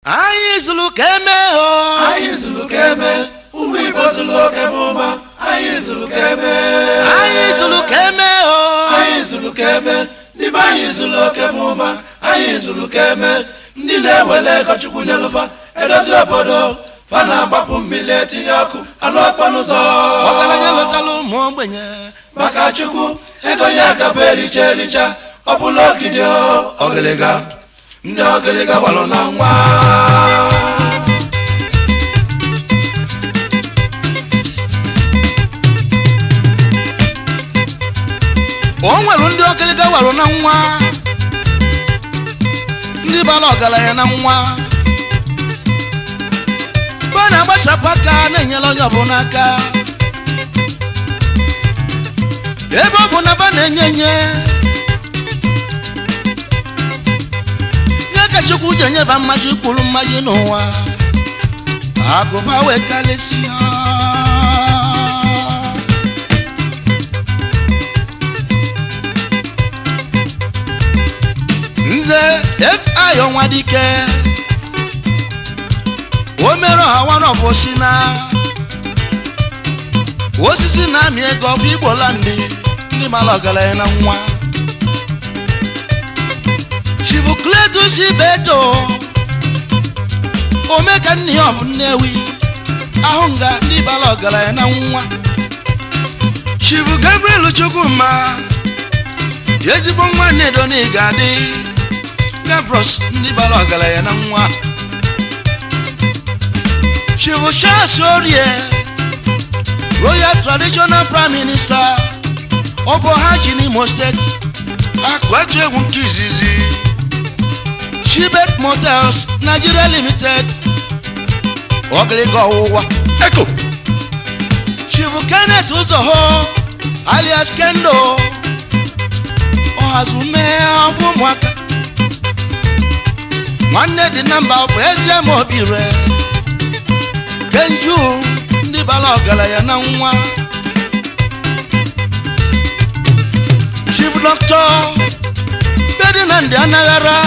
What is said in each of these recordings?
Anyị zulu keme o. Anyị zulu keme. Ụmụ Igbo zulu keme. Anyị zulu keme. Anyị zulu keme o. Anyị zulu keme. Ndị be anyị zulu keme. Anyị zulu keme. Ndị na-ewele ego Chukwu nyelufa edozi obodo. Fa na-agbapụ mmiri etinye ọkụ anụ ọkpọ n'ụzọ. Ọgaranya lọtalụ ụmụ ogbenye. Maka Chukwu ego ya gaba ericha. Ọ bụla ogidi Ogiriga. Ndi Ogiriga Wara na nwa. O nwere ndị Ogiriga Wara na nwa. Ndị bara ọgaranya na nwa. Bana agbasapụ aka na-enyere onye ọbụla aka. Ebe ọ bụ na ba na-enye Chukwu ji enyeba mmaji kwuru mmaji n'ụwa agụba wee kalịsịa. Nze F.I. Onwadike o mere ọha one of osisi na-amị ego ọbụ Igbo ndị mara ọgaranya na nwa. Chivu Cletus Beto Omeka nni of Nnewi ahunga ndị bara ọgaranya na nwa. Chivu Gabriel Chukwuma ezigbo nwa Nnedo n'Igadi Gabros ndị bara ọgaranya na nwa. Chivu Charles Orie Royal Traditional Prime Minister of Ohio Imo State akwatu egwu nke izizi Shibet Motels Nigeria Limited Ogiriga Ọwụwa Eko Chivu Kenneth Uzoho alias Kendo Ohazume Abu Mwaka Nwanne dị namba bụ eze mobire Kenju ndị bara ọgaranya na nwa. Chief Doctor Bedinandi Anaghara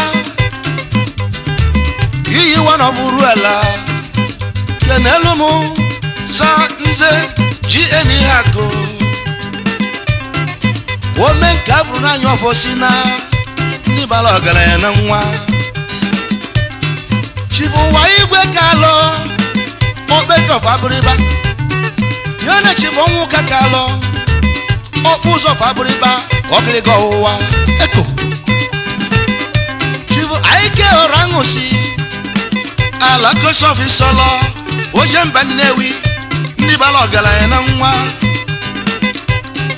iyi one of Uruela Kenelumu Sa Nze GN Hako Women Kabru na Nyofosina ndị bara ọgaranya na nwa. Chief Waigwe Kalo Okpefio Faburiba Yana Chief Onwuka Kalo Okpuzo Faburiba Ogiriga Ọwụwa Eko Chivu Aike Orangusi Alako Sofisolo Ojemba Nnewi ndị bara ọgaranya na nwa.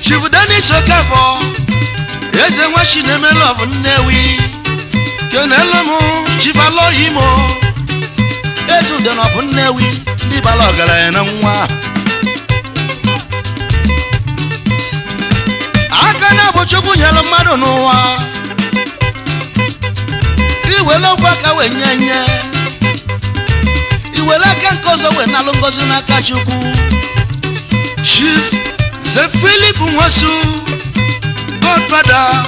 Chivu Dennis Okafọ eze nwa Chinemelu of Nnewi Kenelemu Chief Aloyimo eze Udene of Nnewi ndị bara ọgaranya na nwa. Aka na bụ Chukwu nyere mmadụ n'ụwa iwele okwu aka wee nye iwele aka nke ọzọ wee nalụ ngozi n'aka Chukwu. Chief Ze Philip Nwosu Godfather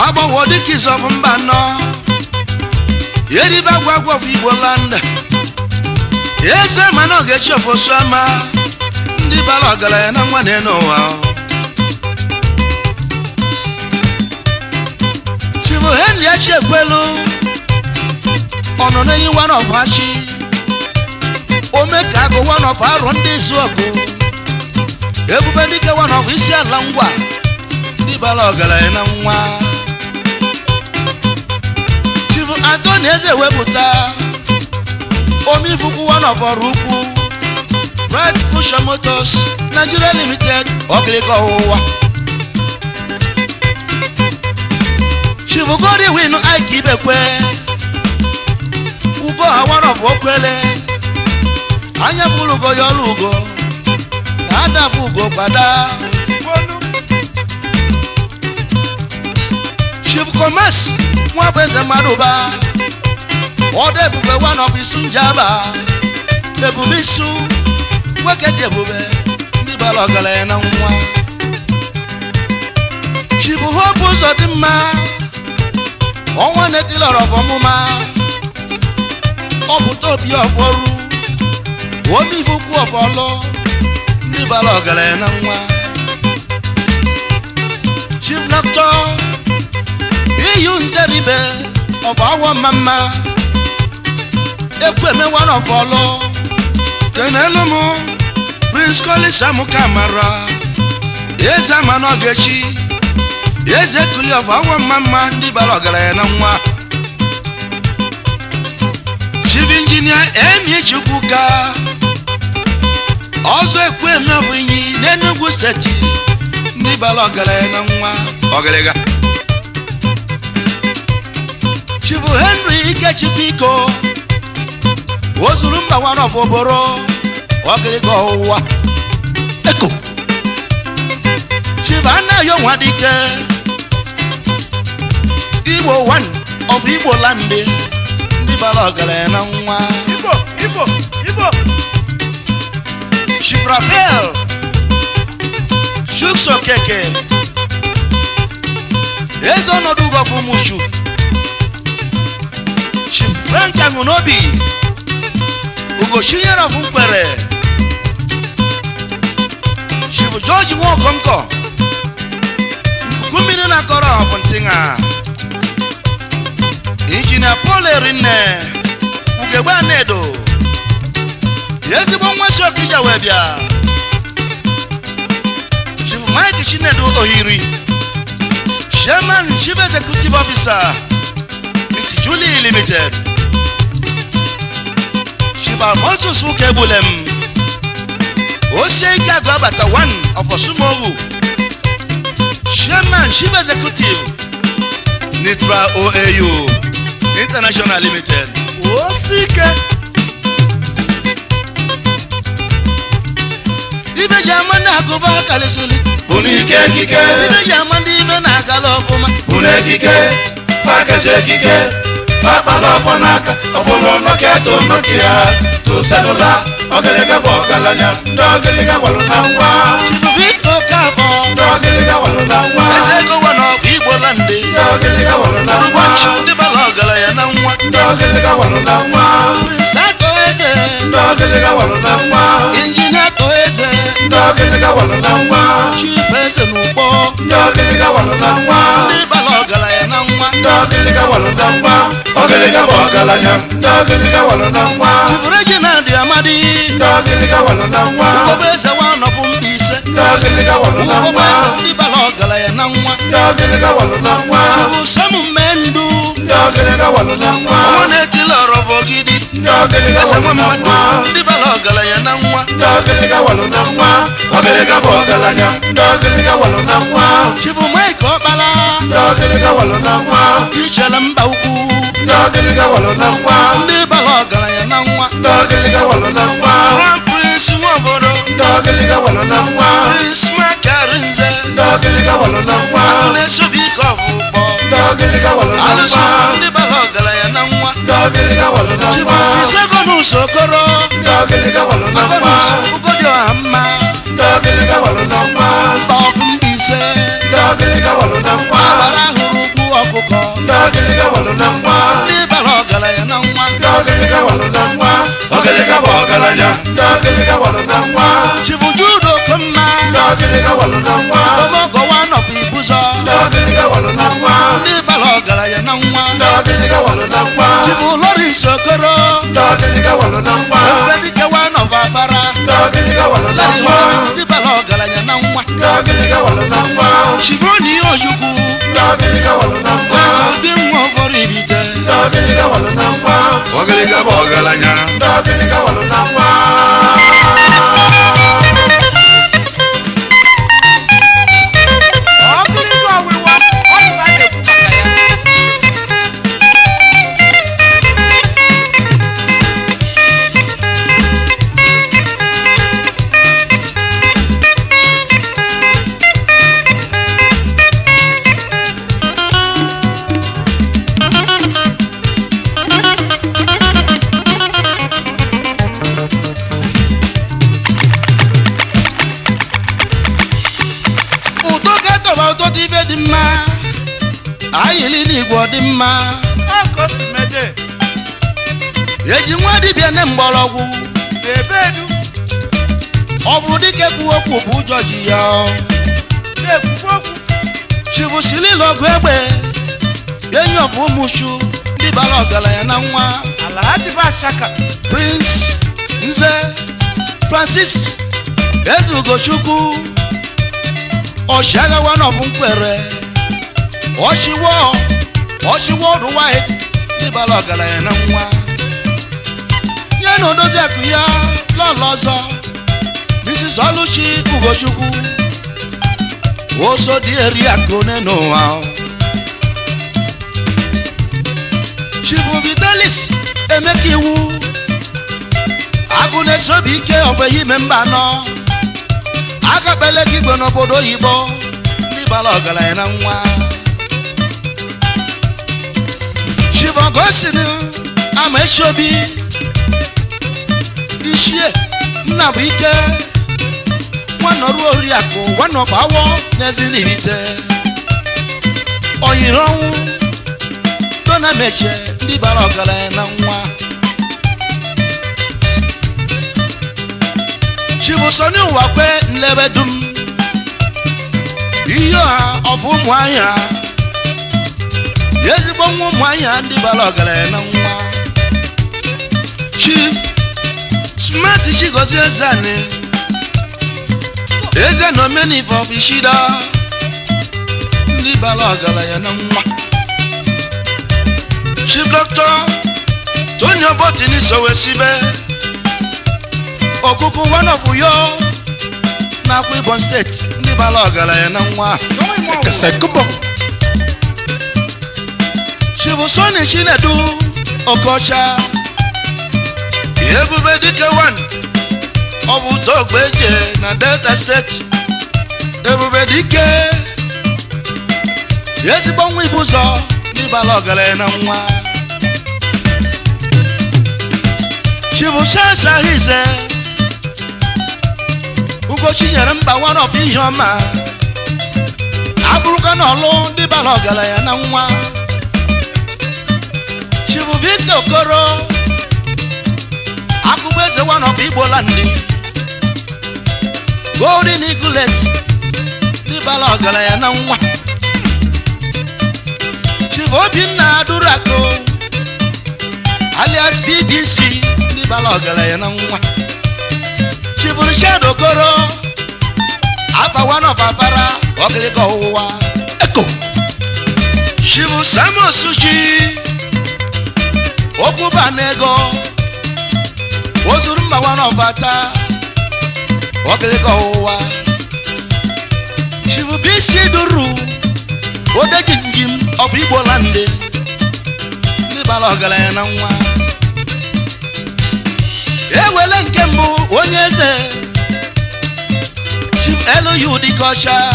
agbawo dịka izọfụ mba nọ eribe agwagwa of Igbo land eze mana ọ ga-echi ofosu ama ndị bara ọgaranya na nwa n'ụwa. Chivu Henry Achekwelu ọnọdụ enyi one of Achi Omeka agụ one of Arọ ndị Izuọgụ Ebube Dike one of Isiala Ngwa ndị bara ọgaranya na nwa. Chivu Anthony Eze wepụta Omifukwu one of Ọrụkwu Bright Fusion Motors Nigeria Limited Ogiriga Ọwụwa. Chivu Gori Winu Aiki Ibekwe Ugo one of Okwele anya bulugo yolugo na adafu ugo kwada. Chivu Commerce Nwabeze Maduba Ode Ebube one of Isunjaba Ebube Isu Wekede Ebube ndị bara ọgaranya na nwa. Chivu Hope Uzodimma ọnwa netili ọrọ ọmụma obi ọfọrụ omi ifukwu ọfọlọ ndị bala ọgaranya na nwa Chief Doctor iyu nzeribe ọba awọ mama ekwu emewa n'ọfọlọ kenelu mụ Prince Collins Amukamara eze ama n'ogechi eze kuli ọba awọ mama ndị bala ọgaranya na nwa Chief Engineer Emi Chukwuka ọzọ ekwu eme bụ inyi n'Enugu steeti ndị bala ọgaranya na nwa Ogiriga Chief Henry Ikechukwu ozuru mba nwa n'ofoboro Ogiriga ụwa eko Chief Anayo Nwadike Igbo one of Igbo land ndị bala ọgaranya na nwa Igbo Chief Raphael Shukso Keke Ezo ọnọdụ ụgọfụ Mushu Chief Frank Angunobi Ugoshinyere of Mkwere Chief George Nwokonko Nkukumini na kọrọ of Ntinga Engineer Paul Erinne Ugegbe Anedo ezigbo nwa Okija webia Chief Mike Chinedu Ohiri Chairman Chief Executive Officer Mick Julie Limited Chief Alfonso Sukebulem Ose Ike Agwabata 1 of Osumogu Chairman Chief Executive Nitra OAU International Limited Osike Ibe jamani hakuba kalisuli Unike kike Ibe jamani ibe na galopuma Unekike Fakese kike Papalopo naka Obulo noketo nokia Tu selula Ogiriga bogalanya Ndogiriga walunangwa Chief Victor Kabo Ndogiriga walunangwa Ezeko one of Igbo lande Ndogiriga walunangwa Ndi bala ọgaranya na nwa Ndogiriga walunangwa Prince Akoeze Ndogiriga walunangwa Engineer Koeze Ndogiriga walunangwa Chief Eze n'ugbo Ndogiriga walunangwa Ndi bala ọgaranya na nwa Ndogiriga walunangwa Ogiriga bogalanya Ndogiriga walunangwa Chief Reginald Amadi Ndogiriga walunangwa Ugobeze one of Mbise Ndogiriga walunangwa Ugobeze ndi bala ọgaranya na nwa Ndogiriga walunangwa Chief Samu Mendu Ndogiriga walunangwa Ọmọnetili Ọrọbọgidi Ndogiriga Eze nwa mmadụ walunangwa ndị bala ọgaranya na nwa Ndogiriga walunangwa Ogiriga bogalanya Ndogiriga walunangwa Chief Mike Ọkpala Ndogiriga walunangwa Ichere mba ukwu Ndogiriga walunangwa ndị bala ọgaranya na nwa Ndogiriga walunangwa Grand Prince Nwobodo Ndogiriga walunangwa Prince Makarinze Ndogiriga walunangwa Akụnesobike ọfụkpọ Ndogiriga Alụsị walunangwa ndị bala ọgaranya na nwa Ndogiriga walunangwa Isegonus Okoro Ndogiriga walunangwa Agonus Ugodiọha mma Ndogiriga walunangwa mba ọfụ Mbaise Ndogiriga walunangwa Abara hụrụ ugwu ọkụkọ Ndogiriga walunangwa ndị bala ọgaranya na nwa Ndogiriga walunangwa Ogiriga bogalanya Ndogiriga walunangwa Chief Jude Okomma Ndogiriga walunangwa Omogowa nọkwa Ibuzo Ndogiriga walunangwa ndị bala ọgaranya na nwa Ndogiriga walunangwa Chief Lawrence Okoro Ndogiriga walunangwa Ebedike one of Afara Ndogiriga walunangwa ndị bala ọgaranya na nwa Ndogiriga walunangwa Chief Oni Ojukwu Ndogiriga walunangwa Obi nwa ọbọrọ ibite Ndogiriga walunangwa Ogiriga bụ ọgaranya Ndogiriga walunangwa eji nwa dibịa ne mgbọrọgwụ ebedu ọ bụrụ dike kwu okwu bụ ụjọ ji ya na-ekwukwu chibusili lọgụ egbe enyi ọbụ ụmụchu ndị bara ọgaranya na nwa ala adịba shaka Prince Nze Francis Ezugochukwu ọchịagha nọbụ nkwere ọchịwo worldwide ndị bara ọgaranya na nwa nye na odozi akụ ya lọlọ ọzọ Mrs. Oluchi Ugochukwu oso dị eri akụ n'ụwa Chifu Vitalis Emeka Iwu agụ na-esobi ike ọgbeghị ime mba anọ agakpele gị igwe n'obodo oyibo ndị bara ọgaranya na nwa Chifu Augustine Amaechobi Ichie Nnabuike nwanọrụ oriakụ nwanọbawo n'Ezinibite oyiri ọnwụ dona meche ndị bara ọgaranya na nwa Chibusoni Ụwakwe Nlebedum ihe ọha ọfụ ụmụahịa ezigbo nwa ụmụahịa ndị bara ọgaranya na nwa Chief Smart Chigozie Ezani eze na omenife ọfishida ndị bara ọgaranya na nwa Chief Dr. Tony Obotini Sowesibe okuku one of Uyo n'Akwa Ibom State ndị bara ọgaranya na nwa Kesekubo Chief Sonny Chinedu Okocha Ebube Dike 1 ọ bụ Togbeje na Delta State Ebube Dike ezigbo nwa ibu ụzọ ndị bara ọgaranya na nwa Chief Shansa Hize Ugochi nyere mba one of ihe ọma abụrụka n'ọlụ ndị bara ọgaranya na nwa Chief Victor Okoro Akụbeze one of Igbo Land Golden Eaglet ndị bara ọgaranya na nwa Chief Obinna Adurako alias BBC ndị bara ọgaranya na nwa Chief Richard Okoro afa one of Afara Ogiriga Wara Eko Chief Samuel Suji Okubanego ozuru mba one of Ata Ogiriga Wara Chief BC Duru Odejinjim of Igbo Land ndị bara ọgaranya na nwa ewele nke mbụ onye eze Chief Elu Dikocha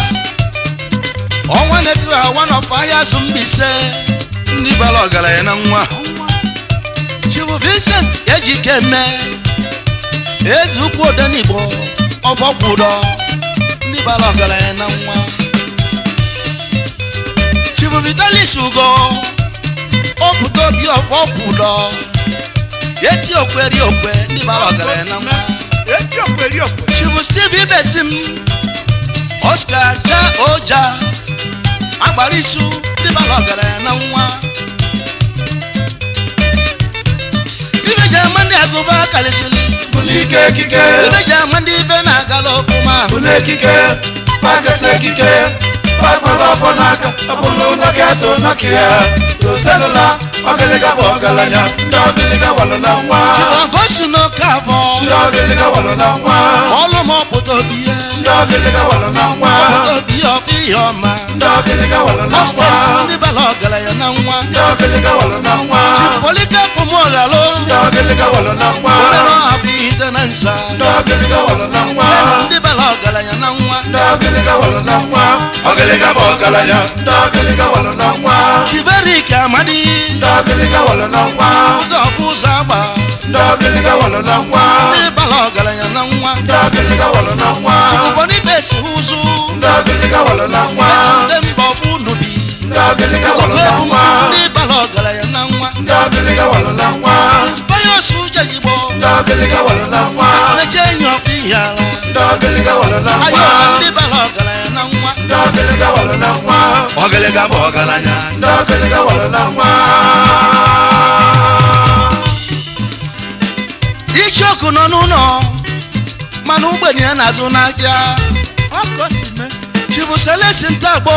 ọnwa na-etu ha one of ahịa Zumbise ndị bara ọgaranya na nwa Chief Vincent Ejikeme eze ukwu Odenigbo ọbọkwudo ndị bara ọgaranya na nwa Chief Vitalis Ugo oputo bi ọbọkwudo eti okweri okwe ndị bara ọgaranya na nwa eti okweri okwe Chief Steve Ibesim Oscar Ja Oja Agbarisu ndị bara ọgaranya na nwa Ibeja mandi agụba kalisili Bulike kike Ibeja mandi ibe na agala okuma Bule kike Pagase kike Pagmalofo naka Apolo naketo nakia Toselula Ogiriga Bogalanya Ndogiriga Wara na nwa Chief no Kavo Ndogiriga Wara na nwa Olumo Potobie Ndogiriga Wara na nwa Potobie ofi yoma Ndogiriga Wara na nwa ndị bara ọgaranya na nwa Ndogiriga Wara na nwa Chief Polycarp Mogalo Ndogiriga Wara na nwa Omero Abide na nsa Ndogiriga Wara na nwa ndị bara ọgaranya na nwa Ndogiriga Wara na nwa Ogiriga Bogalanya Ndogiriga Wara na nwa Chiverik Amadi Ndogiriga Wara na nwa ụzọ bụ ụzọ agba Ndogiriga Wara na nwa ndị bara ọgaranya na nwa Ndogiriga Wara na nwa Chief Boniface ụzụ Ndogiriga Wara na nwa ndị mba ọfụ nubi Ndogiriga Wara na nwa ndị bara ọgaranya na nwa Ndogiriga Wara na nwa Inspires Ogiriga Wara na nwa na-eche enyi ọkụ ihe ala Ndi Ogiriga Wara na ayọ nwa na ndị bara ọgaranya na nwa Ndi Ogiriga Wara na nwa Ogiriga bụ ọgaranya Ndi Ogiriga Wara na nwa ichoku nọ n'ụlọ mana ụgbọenyi ya na-azụ n'aja chibu Celestin Tagbo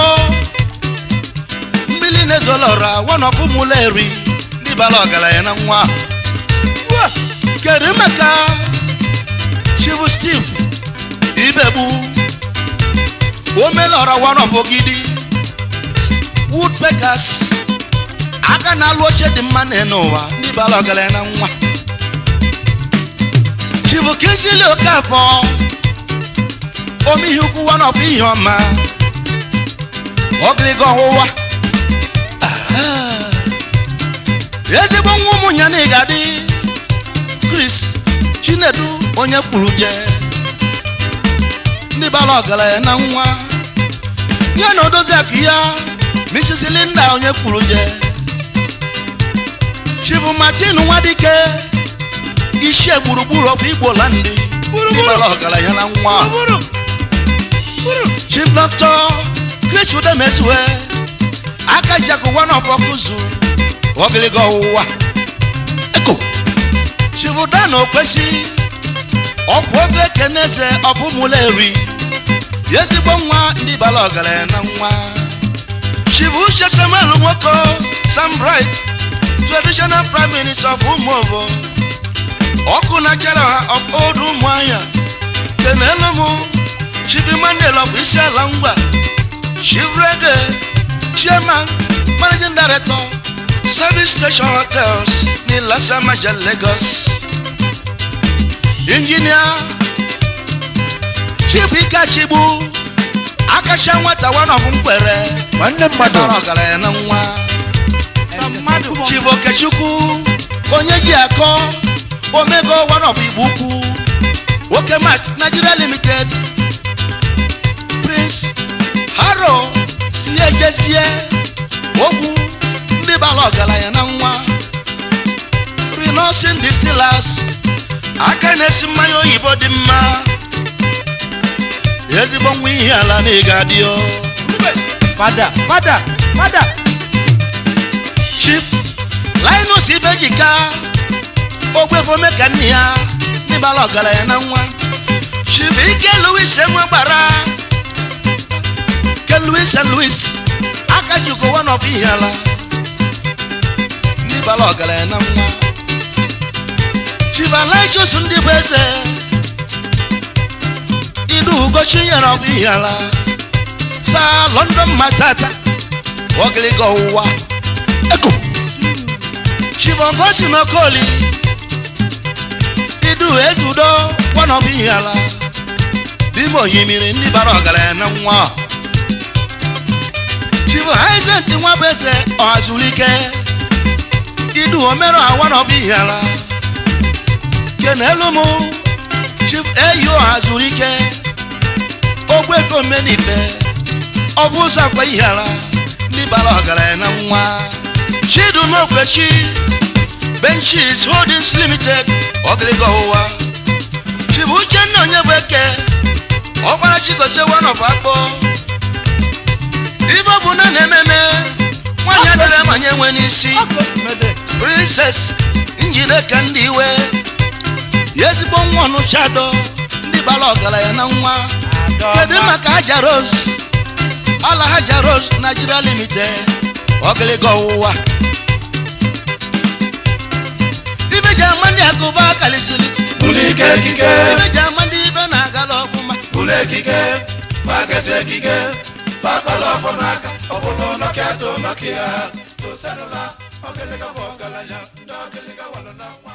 mmiri na-ezolọra wanọkụ mụla eri ndị bara ọgaranya na nwa kedu maka chibu Steve Ibegbu omelọra wanọkụ Ogidi Woodpeckers aka na-alụ oche dị mma n'ụwa ndị bara ọgaranya na nwa chibu Kingsley Okafọ omihi ukwu wanọkụ ihe ọma Ogiriga ọwụwa ezigbo nwa ụmụnya na ịgadị Chris Chinedu onye kwuru je ndị bara ọgaranya na nwa ya na odozi akụ ya Mrs. Linda onye kwuru je Chifu Martin Nwadike ichie gburugburu ọkụ Igbo Land ndị bara ọgaranya na nwa Chief Dr. Chris Udemezue aka jako one of Okuzu Ogiriga ọwụwa eko Chief Dan Okwesi ọkwa oge Keneze ọfụmụla eri ezigbo nwa ndị bara ọgaranya na nwa Chief Uche Samuel Nwoko Sam Bright traditional prime minister of Umuovo ọkụ na General of Old Umuahia kenelu Chief Emmanuel of Isiala Ngwa Chief Reggae Chairman Managing Director Service Station Hotels ni Lasamaja Lagos Engineer Chief Ika Chibu Akasha nwata one of Mkwere nwanne mmadụ ọgaranya na nwa Chief Okechukwu onye ji akọ Omego one of Igbo Okemat Nigeria Limited Prince Haro sie jesie ogwu ndị bara ọgaranya na nwa Renosin Distillers aka na-esi mmanya oyibo dị mma ezigbo nwa ihe ala na ịga dị o Fada Chief Linus Ibejika Ogwefome ka nne ya ndị bara ọgaranya na nwa Chief Ike Louis Enwegbara ke Louis aka jikọ one of ihe ala ndị bara ọgaranya na nwa Chief Alaichus ndị bụ eze Idu Ugochi nyere ọgụ ihe ala Sa London Matata Ogiriga ọwụwa eko Chief Ogosi Nokoli Idu Ezudo one of ihe ala Dimo yimiri ndị bara ọgaranya na nwa Chief Isaac Nwabese Ọhazulike Idu Omero one of ihe ala kenelu Chief Eyo Ọhazulike Ogweko Menife Obusa kwa ihe ala ndị bara ọgaranya na nwa Chidu Mokwechi Benchis Holdings Limited Ogiriga ọwụwa Chief Uchenna Onyebeke ọkwara Chigozie one of Akpo Ibo bụ na na-ememe nwanyị adịrị manye nwe n'isi Princess Njideka ndị iwe ezigbo nwa Ọnụchado ndị bara ọgaranya na nwa kedu maka Aja Rose Ala Aja Rose Nigeria Limited Ogiriga ọwụwa Ibeji amandi agụba kalisili Bulike kike Ibeji amandi ibe na-agala ọfụma Bulekike Bakese Bakpala ọfọnaka Ọbụlụ nọkịa to nọkịa To senụla Ogiriga bụ ọgaranya Ndị Ogiriga Wara na nwa